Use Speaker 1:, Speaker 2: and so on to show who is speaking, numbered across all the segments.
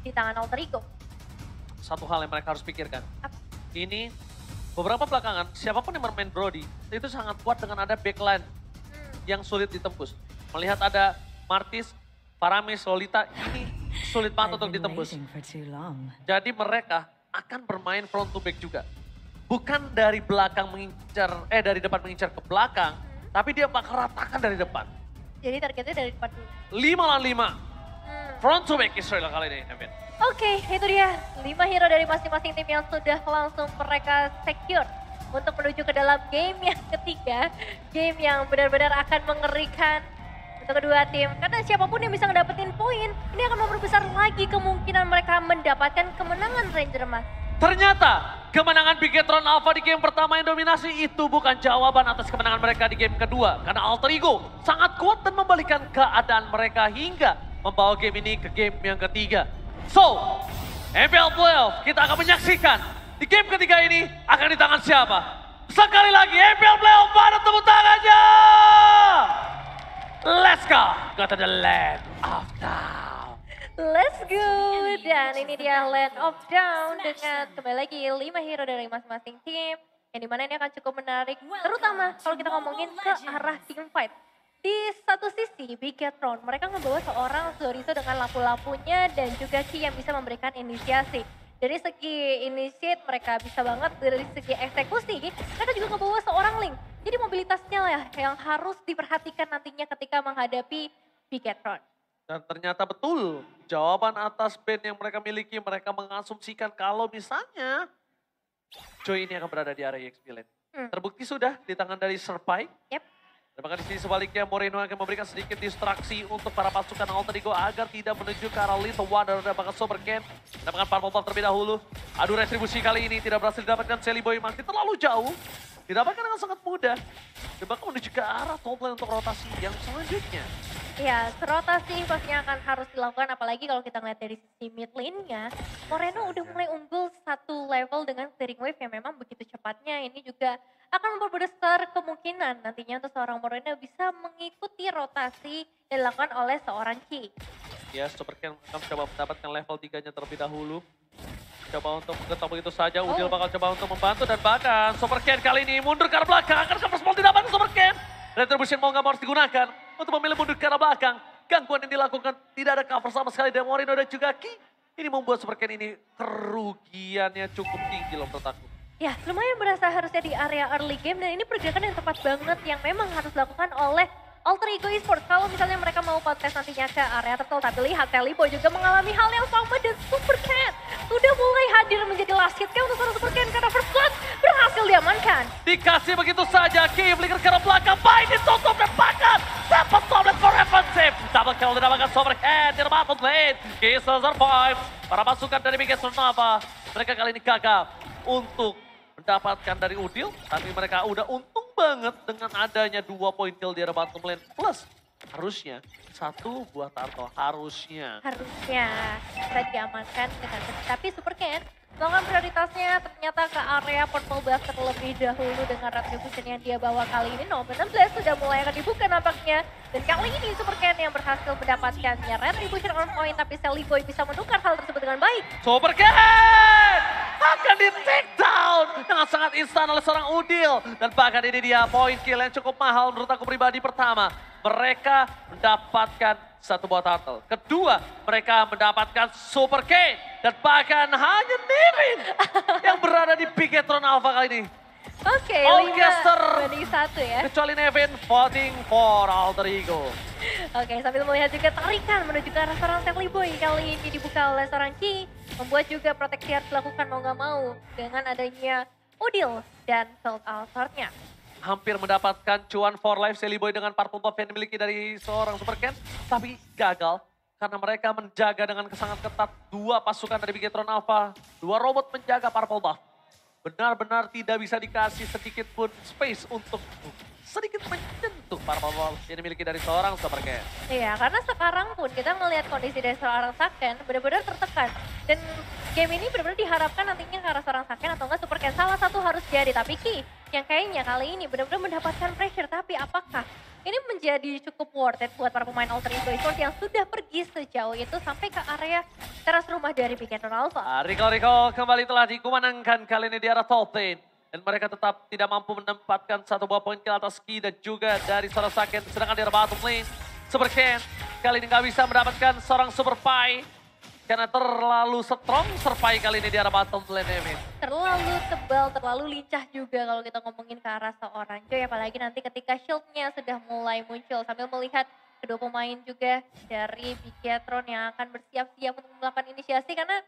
Speaker 1: di tangan Alter Ego.
Speaker 2: Satu hal yang mereka harus pikirkan.
Speaker 1: Apa?
Speaker 2: Ini beberapa belakangan, siapapun yang bermain Brody, itu sangat kuat dengan ada backline yang sulit ditembus. Melihat ada Martis, Paramis, Lolita, ini sulit banget untuk ditembus. Jadi mereka akan bermain front to back juga. Bukan dari belakang mengincar, dari depan mengincar ke belakang, tapi dia bakal ratakan dari depan.
Speaker 1: Jadi targetnya dari depan dulu.
Speaker 2: 5 lawan 5. Front to back Israel kali ini, Evan.
Speaker 1: Oke, itu dia 5 hero dari masing-masing tim yang sudah langsung mereka secure untuk menuju ke dalam game yang ketiga. Game yang benar-benar akan mengerikan untuk kedua tim. Karena siapapun yang bisa ngedapetin poin, ini akan memperbesar lagi kemungkinan mereka mendapatkan kemenangan Ranger Mas.
Speaker 2: Ternyata kemenangan Bigetron Alpha di game pertama yang dominasi itu bukan jawaban atas kemenangan mereka di game kedua. Karena Alter Ego sangat kuat dan membalikan keadaan mereka hingga membawa game ini ke game yang ketiga. So, MPL Playoff kita akan menyaksikan di game ketiga ini akan di tangan siapa? Sekali lagi MPL Playoff, pada tepuk tangannya! Let's go, go to the land of down.
Speaker 1: Let's go, dan ini dia Land of Down dengan kembali lagi 5 hero dari masing-masing tim. Yang dimana ini akan cukup menarik, terutama kalau kita ngomongin ke arah team fight. Di satu sisi, Bigetron, mereka membawa seorang Zorizo dengan lampu-lampunya dan juga Ki yang bisa memberikan inisiasi. Dari segi initiate mereka bisa banget, dari segi eksekusi mereka juga membawa seorang Link. Jadi mobilitasnya lah yang harus diperhatikan nantinya ketika menghadapi Bigetron.
Speaker 2: Dan ternyata betul, jawaban atas band yang mereka miliki, mereka mengasumsikan kalau misalnya Joy ini akan berada di area EXP lane. Terbukti sudah di tangan dari Serpai.
Speaker 1: Yep.
Speaker 2: Dan bahkan di sini sebaliknya Moreno akan memberikan sedikit distraksi untuk para pasukan Alter Ego agar tidak menuju ke arah Little Wonder dan bahkan Super Ken. Mendapatkan Purple Buff terlebih dahulu. Adu retribusi kali ini tidak berhasil didapatkan Sally Boy, masih terlalu jauh. Didapatkan dengan sangat mudah. Dan bahkan menuju ke arah top lane untuk rotasi yang selanjutnya.
Speaker 1: Ya, rotasi pastinya akan harus dilakukan, apalagi kalau kita ngeliat dari sisi mid lane-nya. Moreno udah mulai unggul satu level dengan clearing wave yang memang begitu cepatnya. Ini juga akan memperbesar kemungkinan nantinya untuk seorang Moreno bisa mengikuti rotasi yang dilakukan oleh seorang Ki.
Speaker 2: Ya, Super Ken akan coba mendapatkan level 3-nya terlebih dahulu. Coba untuk mengetok begitu saja, Udil bakal coba untuk membantu dan bahkan Super Ken kali ini mundur ke arah belakang. Akan cover small didapatkan Super Ken. Retribution mau nggak mau harus digunakan untuk memilih mundur ke arah belakang. Gangguan yang dilakukan tidak ada cover sama sekali dari Moreno dan juga Ki. Ini membuat Super Ken ini kerugiannya cukup tinggi loh menurut aku.
Speaker 1: Ya, lumayan berasa harusnya di area early game dan ini pergerakan yang tepat banget yang memang harus dilakukan oleh Alter Ego Esports. Kalau misalnya mereka mau kontes nantinya ke area turtle, tapi lihat Sally Boy juga mengalami hal yang sama dan Super Ken sudah mulai hadir menjadi last hit untuk seorang Super Ken karena first blood berhasil diamankan.
Speaker 2: Dikasih begitu saja, Ki flicker ke arah belakang, baik ditutup dan bahkan dapat tablet for offensive. Double kill didapatkan Super Ken di bottom lane. Ki survive. Para pasukan dari Bigetron Alpha, mereka kali ini gagal untuk mendapatkan dari Udil, tapi mereka udah untung banget dengan adanya 2 poin kill di area bottom lane. Plus, harusnya 1 buat Tarto, harusnya.
Speaker 1: Harusnya bisa diamankan dengan benar. Tapi Super Ken melakukan prioritasnya ternyata ke area purple buff terlebih dahulu dengan retribution yang dia bawa kali ini. Nomor 16 sudah mulai akan dibuka nampaknya. Dan kali ini Super Ken yang berhasil mendapatkannya retribution on point, tapi Sally Boy bisa menukar hal tersebut dengan baik.
Speaker 2: Super Ken akan di take down dengan sangat instan oleh seorang Udil. Dan bahkan ini dia poin kill yang cukup mahal menurut aku pribadi. Pertama, mereka mendapatkan 1 buah turtle. Kedua, mereka mendapatkan Super K. Dan bahkan hanya Nivin yang berada di Bigetron Alpha kali ini.
Speaker 1: Oke,
Speaker 2: Orchester
Speaker 1: 5-1 ya.
Speaker 2: kecuali Nevin voting for Alter Ego.
Speaker 1: Oke, sambil melihat juga tarikan menuju ke arah seorang Sally Boy. Kali ini dibuka oleh seorang Ki. Membuat juga proteksi harus dilakukan mau nggak mau. Dengan adanya Udil dan Field Altar-nya.
Speaker 2: Hampir mendapatkan cuan for life Sally Boy dengan Purple Buff yang dimiliki dari seorang Super Ken. Tapi gagal karena mereka menjaga dengan sangat ketat 2 pasukan dari Bigetron Alpha. 2 robot menjaga Purple Buff. Benar-benar tidak bisa dikasih sedikit pun space untuk sedikit menyentuh Purple Buff yang dimiliki dari seorang Super Ken.
Speaker 1: Iya, karena sekarang pun kita melihat kondisi dari seorang Saken benar-benar tertekan. Dan game ini benar-benar diharapkan nantinya ke arah seorang Saken atau enggak Super Ken. Salah satu harus jadi, tapi Ki yang kayaknya kali ini benar-benar mendapatkan pressure. Tapi apakah ini menjadi cukup worth it buat para pemain Alter Ego Esports yang sudah pergi sejauh itu sampai ke area teras rumah dari Bigetron Alpha.
Speaker 2: Rico kembali telah dikumandangkan kali ini di arah top lane. Dan mereka tetap tidak mampu menempatkan satu buah poin kill atas Ki dan juga dari seorang Saken. Sedangkan di arah bottom lane, Super Ken kali ini nggak bisa mendapatkan seorang Super Pai. Karena terlalu strong Super Pai kali ini di arah bottom lane, Emin.
Speaker 1: Terlalu tebal, terlalu lincah juga kalau kita ngomongin ke arah seorang Joy. Apalagi nanti ketika shieldnya sudah mulai muncul sambil melihat kedua pemain juga dari Bigetron yang akan bersiap-siap untuk melakukan inisiasi. Karena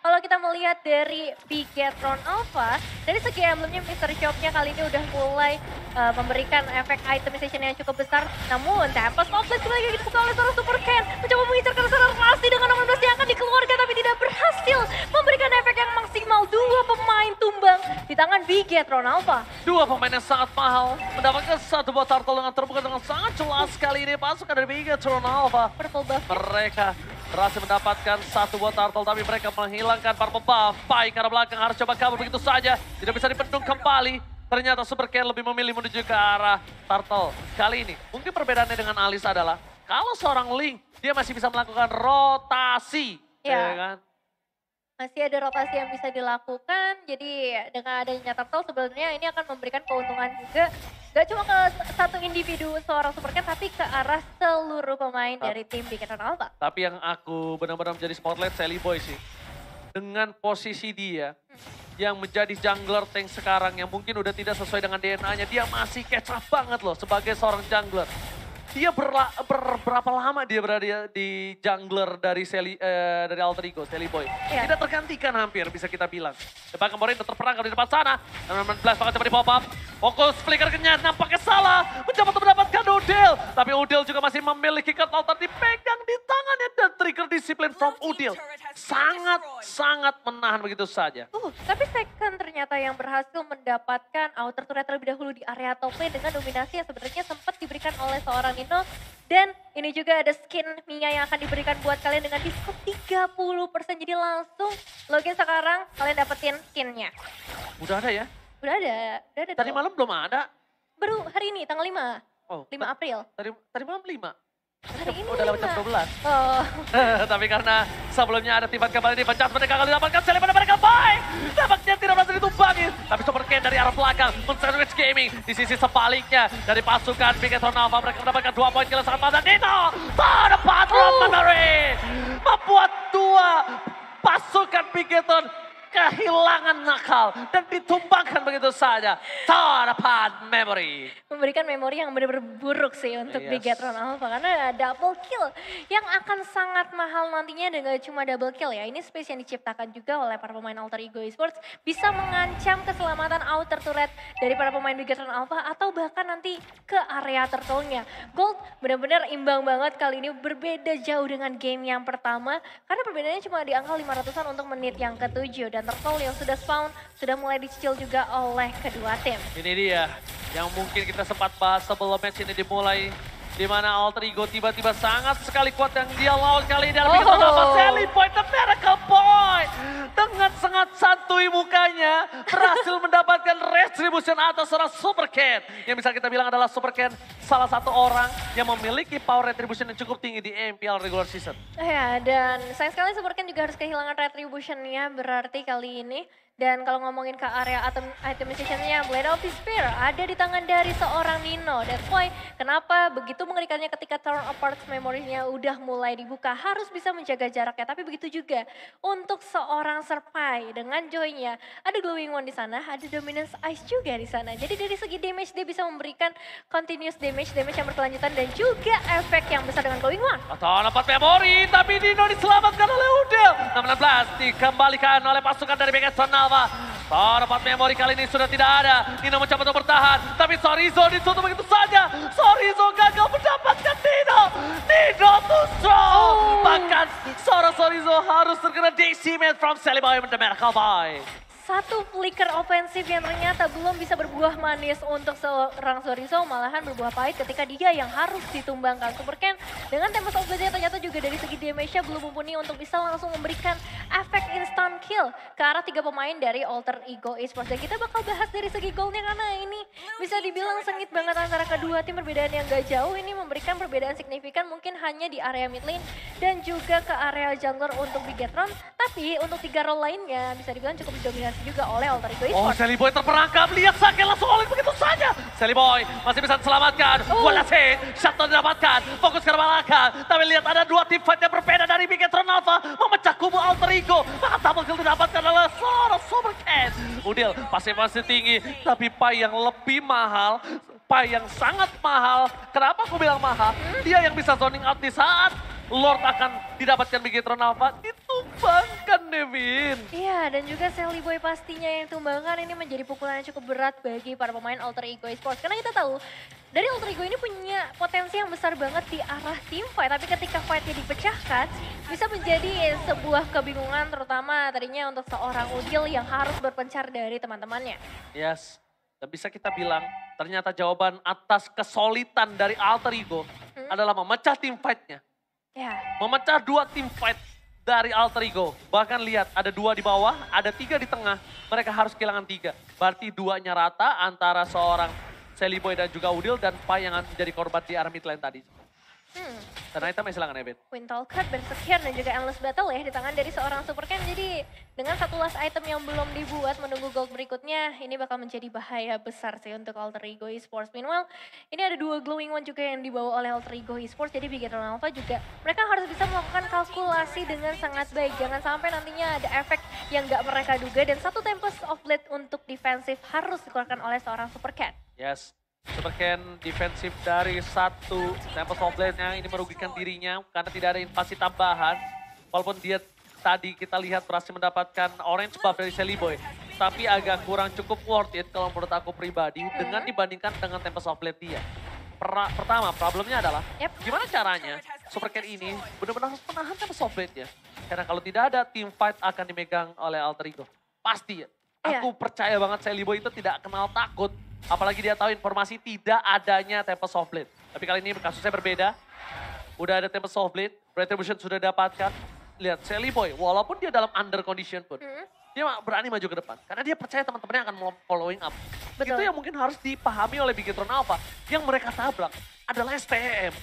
Speaker 1: kalau kita melihat dari Bigetron Alpha, dari segi emblemnya Mr. Shop-nya kali ini udah mulai memberikan efek itemization yang cukup besar. Namun Tempest Outlet kembali lagi dibuka oleh seorang Super Ken. Mencoba mengincar ke arah Rasti dengan nomor 12 yang akan dikeluarkan tapi tidak berhasil memberikan efek yang maksimal. Dua pemain tumbang di tangan Bigetron Alpha.
Speaker 2: Dua pemain yang sangat mahal mendapatkan satu buah turtle dengan terbuka dengan sangat jelas kali ini. Pasukan dari Bigetron Alpha.
Speaker 1: Purple buff.
Speaker 2: Mereka berhasil mendapatkan satu buah turtle tapi mereka menghilangkan para pembuff. Pai ke arah belakang harus coba kabur begitu saja. Tidak bisa dibendung kembali. Ternyata Super Ken lebih memilih menuju ke arah turtle. Kali ini mungkin perbedaannya dengan Alice adalah kalau seorang Link dia masih bisa melakukan rotasi.
Speaker 1: Ya.
Speaker 2: Ya kan?
Speaker 1: Masih ada rotasi yang bisa dilakukan, jadi dengan adanya turtle sebenarnya ini akan memberikan keuntungan juga. Gak cuma ke satu individu seorang Super Ken, tapi ke arah seluruh pemain dari tim Bigetron Alpha.
Speaker 2: Tapi yang aku benar-benar menjadi spotlight Sally Boy sih. Dengan posisi dia yang menjadi jungler tank sekarang yang mungkin udah tidak sesuai dengan DNA-nya. Dia masih catch up banget loh sebagai seorang jungler. Dia berapa lama dia berada di jungler dari dari Alter Ego, Sally Boy.
Speaker 1: Ya.
Speaker 2: Tidak tergantikan hampir bisa kita bilang. Bahkan Morin tetap terperangkap di depan sana. 16 bahkan coba di pop up. Fokus flicker kenyat nampaknya salah. Mencoba untuk mendapatkan Udil. Tapi Udil juga masih memiliki kartu dipegang di tangannya. Dan trigger disiplin from Udil. Sangat menahan begitu saja.
Speaker 1: Tapi Second ternyata yang berhasil mendapatkan outer turret terlebih dahulu di area top lane dengan dominasi yang sebenarnya sempat diberikan oleh seorang Nino. Dan ini juga ada skin Mia yang akan diberikan buat kalian dengan diskon 30%. Jadi langsung login sekarang kalian dapetin skinnya.
Speaker 2: Udah ada ya?
Speaker 1: Udah ada
Speaker 2: Tadi
Speaker 1: tuh.
Speaker 2: malam belum ada.
Speaker 1: Baru hari ini tanggal 5.
Speaker 2: Oh,
Speaker 1: 5 April.
Speaker 2: Tadi malam 5.
Speaker 1: Hari ini
Speaker 2: Udah lewat jam
Speaker 1: 5.
Speaker 2: 12.
Speaker 1: Oh.
Speaker 2: Tapi karena sebelumnya ada tiban kembali di pencet mereka kali dapatkan Sally pada mereka baik. Nampaknya tidak berhasil ditumbangin. Tapi Super Ken dari arah belakang men-sandwich gaming. Di sisi sebaliknya dari pasukan Bigetron Alpha mereka mendapatkan 2 poin kill sangat mantap. Nino terdapat Memory membuat 2 pasukan Bigetron kehilangan nakal dan ditumbangkan begitu saja. Terdapat Memory.
Speaker 1: Memberikan memori yang benar-benar buruk sih untuk
Speaker 2: Yes.
Speaker 1: Bigetron Alpha karena double kill yang akan sangat mahal nantinya dengan cuma double kill ya. Ini space yang diciptakan juga oleh para pemain Alter Ego Esports bisa mengancam keselamatan outer turret dari para pemain Bigetron Alpha atau bahkan nanti ke area turtle-nya. Gold benar-benar imbang banget kali ini, berbeda jauh dengan game yang pertama karena perbedaannya cuma di angka 500-an untuk menit yang ke-7 dan turtle yang sudah spawn sudah mulai dicicil juga oleh kedua tim.
Speaker 2: Ini dia yang mungkin kita sempat bahas sebelum match ini dimulai. Di mana Alter Ego tiba-tiba sangat sekali kuat yang dia lawan kali ini. Dalam Bigetron Alpha, Sally Boy, the miracle boy. Dengan sangat santuy mukanya berhasil mendapatkan retribution atas seorang Super Ken. Yang bisa kita bilang adalah Super Ken salah satu orang yang memiliki power retribution yang cukup tinggi di MPL regular season.
Speaker 1: Ya, dan sayang sekali Super Ken juga harus kehilangan retribution-nya berarti kali ini. Dan kalau ngomongin ke area itemization-nya, Blade of Despair ada di tangan dari seorang Nino. That's why kenapa begitu mengerikannya ketika Turn Apart Memory-nya udah mulai dibuka. Harus bisa menjaga jaraknya, tapi begitu juga untuk seorang Serpai dengan Joy-nya. Ada Glowing One di sana, ada Dominance Ice juga di sana. Jadi dari segi damage dia bisa memberikan continuous damage yang berkelanjutan dan juga efek yang besar dengan Glowing One.
Speaker 2: Atau dapat Memory, tapi Nino diselamatkan oleh Udil. 16 dikembalikan oleh pasukan dari Bigetron Alpha. Dapat Memory kali ini sudah tidak ada. Nino mencoba untuk bertahan, tapi Sorizo ditutup begitu saja. Sorizo gagal mendapatkan Nino. Nino too strong. Bahkan seorang Sorizo harus terkena decimate from Sally Boy the Miracle Boy.
Speaker 1: Satu flicker ofensif yang ternyata belum bisa berbuah manis untuk seorang Sorizo, malahan berbuah pahit ketika dia yang harus ditumbangkan. Super Ken dengan Tempest of Blade ternyata juga dari segi damage-nya belum mumpuni untuk bisa langsung memberikan efek instant kill ke arah 3 pemain dari Alter Ego Esports. Dan kita bakal bahas dari segi golnya karena ini bisa dibilang sengit banget antara kedua tim, perbedaan yang gak jauh. Ini memberikan perbedaan signifikan mungkin hanya di area mid lane dan juga ke area jungler untuk Bigetron. Tapi untuk 3 role lainnya bisa dibilang cukup didominasi juga oleh Alter Ego
Speaker 2: Oh,
Speaker 1: Esports.
Speaker 2: Sally Boy terperangkap, lihat Sake langsung oleh begitu saja. Sally Boy masih bisa diselamatkan, Wallace, shutdown didapatkan, fokus ke belakang. Tapi lihat ada 2 tim fight yang berbeda dari Bigetron Alpha, memecah kubu Alter Ego. Maka double kill didapatkan oleh seorang Super Cat. Udil masih tinggi, tapi Pai yang lebih mahal, Pai yang sangat mahal. Kenapa aku bilang mahal? Dia yang bisa zoning out di saat Lord akan didapatkan Bigetron Alpha, ditumbangkan Nevin.
Speaker 1: Iya, dan juga Sally Boy pastinya yang tumbangkan ini menjadi pukulan yang cukup berat bagi para pemain Alter Ego Esports. Karena kita tahu, dari Alter Ego ini punya potensi yang besar banget di arah team fight. Tapi ketika fightnya dipecahkan, bisa menjadi sebuah kebingungan terutama tadinya untuk seorang Udil yang harus berpencar dari teman-temannya.
Speaker 2: Yes, dan bisa kita bilang ternyata jawaban atas kesulitan dari Alter Ego adalah memecah tim fight-nya.
Speaker 1: Ya,
Speaker 2: Memecah 2 tim fight dari Alter Ego. Bahkan lihat ada 2 di bawah, ada 3 di tengah. Mereka harus kehilangan 3. Berarti 2-nya rata antara seorang Sally Boy dan juga Udil dan Pai yang menjadi korban di arah mid lane tadi. Dan item silakan Ebit.
Speaker 1: Quintal Cut, Berserker dan juga Endless Battle ya di tangan dari seorang Super Ken. Jadi dengan satu last item yang belum dibuat menunggu gold berikutnya, ini bakal menjadi bahaya besar sih untuk Alter Ego Esports. Meanwhile, ini ada 2 Glowing One juga yang dibawa oleh Alter Ego Esports. Jadi Bigetron Alpha juga mereka harus bisa melakukan kalkulasi dengan sangat baik. Jangan sampai nantinya ada efek yang gak mereka duga. Dan satu Tempest of Blade untuk defensif harus dikeluarkan oleh seorang Super Ken.
Speaker 2: Yes. Super Ken defensif dari 1 Tempest of Blade-nya ini merugikan dirinya karena tidak ada invasi tambahan. Walaupun dia tadi kita lihat berhasil mendapatkan orange buff dari Sally Boy. Tapi agak kurang cukup worth it kalau menurut aku pribadi dengan dibandingkan dengan Tempest of Blade dia. Pertama problemnya adalah gimana caranya Super Ken ini benar-benar harus menahan Tempest of Blade-nya. Karena kalau tidak ada team fight akan dimegang oleh Alter Ego. Pasti ya. Aku percaya banget Sally Boy itu tidak kenal takut. Apalagi dia tahu informasi tidak adanya Tempest of Blade. Tapi kali ini kasusnya berbeda. Udah ada Tempest of Blade, Retribution sudah dapatkan. Lihat Sally Boy, walaupun dia dalam under condition pun. Dia berani maju ke depan. Karena dia percaya teman-temannya akan following up.
Speaker 1: Betul.
Speaker 2: Itu yang mungkin harus dipahami oleh Bigetron Alpha. Yang mereka tabrak adalah STM.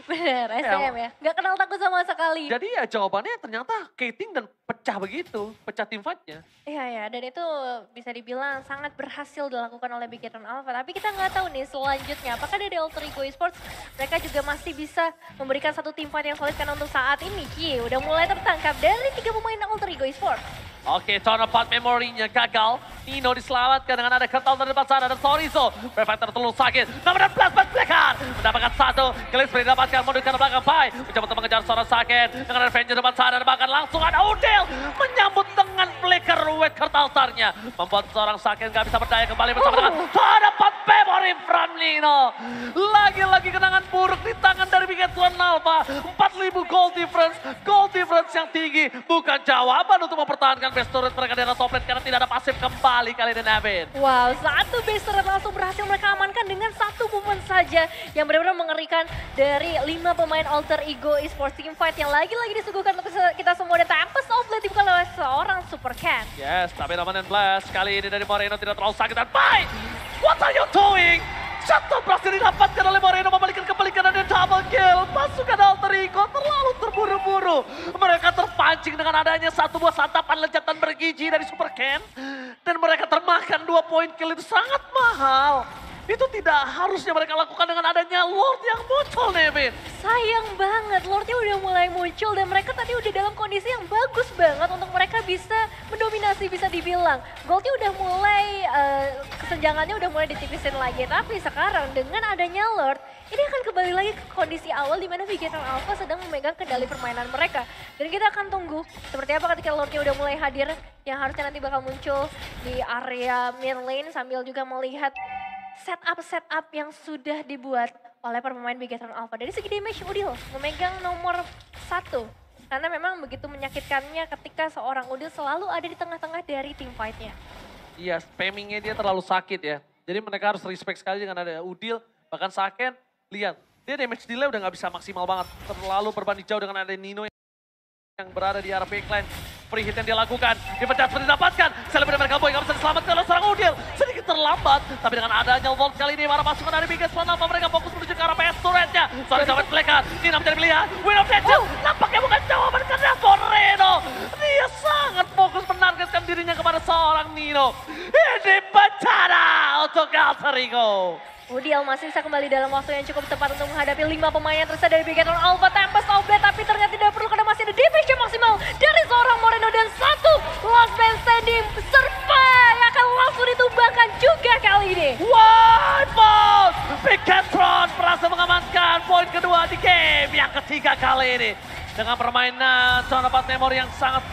Speaker 1: Bener, STM ya. Gak kenal takut sama sekali.
Speaker 2: Jadi ya jawabannya ternyata Kating dan pecah begitu. Pecah tim fight-nya.
Speaker 1: Iya ya, dan itu bisa dibilang sangat berhasil dilakukan oleh Bigetron Alpha. Tapi kita nggak tahu nih selanjutnya, apakah dari Alter Ego Esports mereka juga masih bisa memberikan satu tim fight yang solid. Karena untuk saat ini Ki udah mulai tertangkap dari 3 pemain Alter Ego Esports.
Speaker 2: Oke, turn apart memorinya gagal. Nino diselamatkan dengan ada kental terdepan sana dan Sorizo. Prefighter terlalu sakit. Namun dan Plasma Blackheart mendapatkan 1. Kali sprint didapatkan mundur ke belakang Pai. Mencoba untuk mengejar seorang sakit. Dengan Avenger depan sana dan bahkan langsung ada Udil. Menyambut dengan flicker with Altarnya. Membuat seorang sakit gak bisa berdaya kembali bersama dengan turn apart memory from Nino. Lagi-lagi kenangan buruk di tangan dari Bigetron Alpha. 4.000 gold difference. Gold difference yang tinggi. Bukan jawaban untuk mempertahankan base turret mereka di atas top lane karena tidak ada pasif kembali kali ini Nevin.
Speaker 1: Wow, 1 base turret langsung berhasil mereka amankan dengan 1 movement saja yang benar-benar mengerikan dari 5 pemain Alter Ego Esports team fight yang lagi-lagi disuguhkan untuk kita semua. Dan Tempest of Blade dibuka oleh seorang Super Ken.
Speaker 2: Yes, tapi Roman and Blast kali ini dari Moreno tidak terlalu sakit dan Pai, what are you doing? Shutdown berhasil didapatkan oleh Moreno, membalikan kebalikan dan double kill. Pasukan Alter Ego terlalu terburu-buru. Mereka terpancing dengan adanya 1 buah santapan lezatan bergizi dari Super Ken. Dan mereka termakan 2 poin kill itu sangat mahal. Itu tidak harusnya mereka lakukan dengan adanya Lord yang muncul, Nevin.
Speaker 1: Sayang banget, Lordnya udah mulai muncul dan mereka tadi udah dalam kondisi yang bagus banget untuk mereka bisa mendominasi bisa dibilang. Goldnya udah mulai, kesenjangannya udah mulai ditipisin lagi. Tapi sekarang dengan adanya Lord, ini akan kembali lagi ke kondisi awal di mana Bigetron Alpha sedang memegang kendali permainan mereka. Dan kita akan tunggu seperti apa ketika Lordnya udah mulai hadir yang harusnya nanti bakal muncul di area mid lane sambil juga melihat setup yang sudah dibuat oleh para pemain Bigetron Alpha. Dari segi damage, Udil memegang nomor 1. Karena memang begitu menyakitkannya ketika seorang Udil selalu ada di tengah-tengah dari team fight-nya.
Speaker 2: Iya, spammingnya dia terlalu sakit ya. Jadi mereka harus respect sekali dengan ada Udil, bahkan Saken. Lihat, dia damage delay udah gak bisa maksimal banget. Terlalu berbanding jauh dengan ada Nino yang berada di arah backline. Free hit yang dilakukan, dipecat seperti didapatkan. Selebriti mereka boy, gak bisa diselamatkan oleh seorang Udil. Sedikit terlambat, tapi dengan adanya Volt kali ini, para pasukan dari Biggest One apa mereka fokus menuju ke arah PS turretnya. Sorry sahabat Flekan, Nina menjadi pilihan. Win of Nature, nampaknya bukan jawaban karena Foreno. Dia sangat fokus menargetkan dirinya kepada seorang Nino. Ini bencana untuk Alter Ego.
Speaker 1: Udil masih bisa kembali dalam waktu yang cukup tepat untuk menghadapi 5 pemain yang tersisa dari Bigetron Alpha Tempest Oblate, tapi ternyata tidak perlu karena masih ada division maksimal dari seorang Moreno dan satu Last Man Standing Survive akan langsung ditumbangkan juga kali ini.
Speaker 2: One ball, Bigetron berhasil mengamankan poin kedua di game yang ketiga kali ini dengan permainan sound memori yang sangat